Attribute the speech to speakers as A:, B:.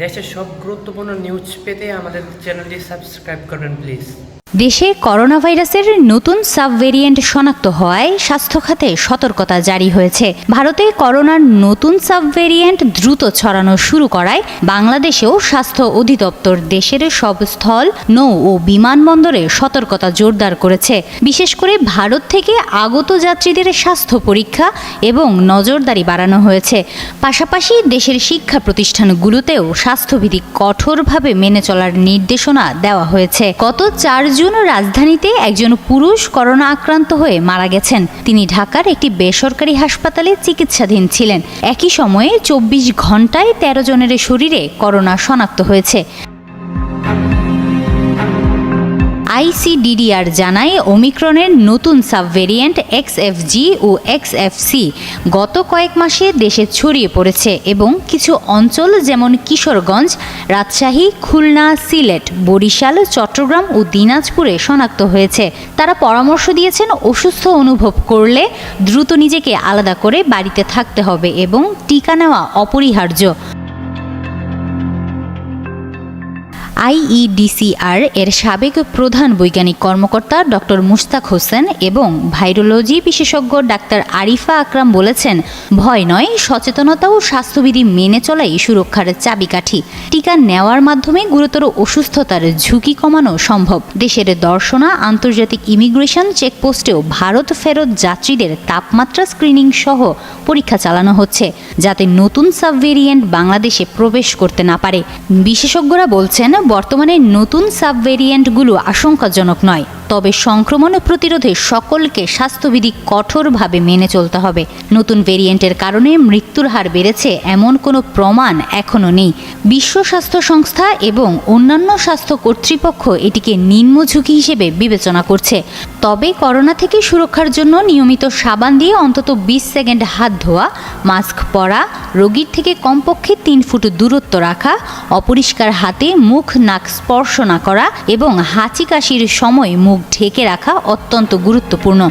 A: দেশের সব গুরুত্বপূর্ণ নিউজ পেতে আমাদের চ্যানেলটি সাবস্ক্রাইব করবেন প্লিজ।
B: দেশে করোনা ভাইরাসের নতুন সাবভেরিয়েন্ট শনাক্ত হওয়ায় স্বাস্থ্য খাতে সতর্কতা জারি হয়েছে। ভারতে করোনার নতুন সাবভেরিয়েন্ট দ্রুত ছড়ানো শুরু করায় বাংলাদেশেও স্বাস্থ্য অধিদপ্তর দেশের সব স্থল, নৌ ও বিমানবন্দরে সতর্কতা জোরদার করেছে। বিশেষ করে ভারত থেকে আগত যাত্রীদের স্বাস্থ্য পরীক্ষা এবং নজরদারি বাড়ানো হয়েছে। পাশাপাশি দেশের শিক্ষা প্রতিষ্ঠানগুলোতেও স্বাস্থ্যবিধি কঠোরভাবে মেনে চলার নির্দেশনা দেওয়া হয়েছে। গত 4 জুন রাজধানীতে একজন পুরুষ করোনা আক্রান্ত হয়ে মারা গেছেন। তিনি ঢাকার একটি বেসরকারি হাসপাতালে চিকিৎসাধীন ছিলেন। একই সময়ে 24 ঘন্টায় 13 জনের শরীরে করোনা শনাক্ত হয়েছে। আইসিডিডিআর জানায়, ওমিক্রনের নতুন সাবভেরিয়েন্ট XFG ও XFC গত কয়েক মাসে দেশে ছড়িয়ে পড়েছে এবং কিছু অঞ্চল যেমন কিশোরগঞ্জ, রাজশাহী, খুলনা, সিলেট, বরিশাল, চট্টগ্রাম ও দিনাজপুরে শনাক্ত হয়েছে। তারা পরামর্শ দিয়েছেন, অসুস্থ অনুভব করলে দ্রুত নিজেকে আলাদা করে বাড়িতে থাকতে হবে এবং টিকা নেওয়া অপরিহার্য। IEDCR এর সাবেক প্রধান বৈজ্ঞানিক কর্মকর্তা ডক্টর মুশতাক হোসেন এবং ভাইরোলজি বিশেষজ্ঞ ডাক্তার আরিফা আকরাম বলেছেন, ভয় নয়, সচেতনতা ও স্বাস্থ্যবিধি মেনে চলাই সুরক্ষার চাবিকাঠি। টিকা নেওয়ার মাধ্যমে গুরুতর অসুস্থতার ঝুঁকি কমানো সম্ভব। দেশের দর্শনা আন্তর্জাতিক ইমিগ্রেশন চেকপোস্টেও ভারত ফেরত যাত্রীদের তাপমাত্রা স্ক্রিনিং সহ পরীক্ষা চালানো হচ্ছে, যাতে নতুন সাবভেরিয়েন্ট বাংলাদেশে প্রবেশ করতে না পারে। বিশেষজ্ঞরা বলছেন, বর্তমানে নতুন সাবভেরিয়েন্টগুলো আশঙ্কাজনক নয়, তবে সংক্রমণ প্রতিরোধে সকলকে স্বাস্থ্যবিধি কঠোরভাবে মেনে চলতে হবে। নতুন ভেরিয়েন্টের কারণে মৃত্যুর হার বেড়েছে এমন কোনো প্রমাণ এখনও নেই। বিশ্ব স্বাস্থ্য সংস্থা এবং অন্যান্য স্বাস্থ্য কর্তৃপক্ষ এটিকে নিম্ন ঝুঁকি হিসেবে বিবেচনা করছে। তবে করোনা থেকে সুরক্ষার জন্য নিয়মিত সাবান দিয়ে অন্তত 20 সেকেন্ড হাত ধোয়া, মাস্ক পরা, রোগীর থেকে কমপক্ষে 3 ফুট দূরত্ব রাখা, অপরিষ্কার হাতে মুখ নাক স্পর্শ না করা এবং হাঁচি কাশির সময় মুখ ঢেকে রাখা অত্যন্ত গুরুত্বপূর্ণ।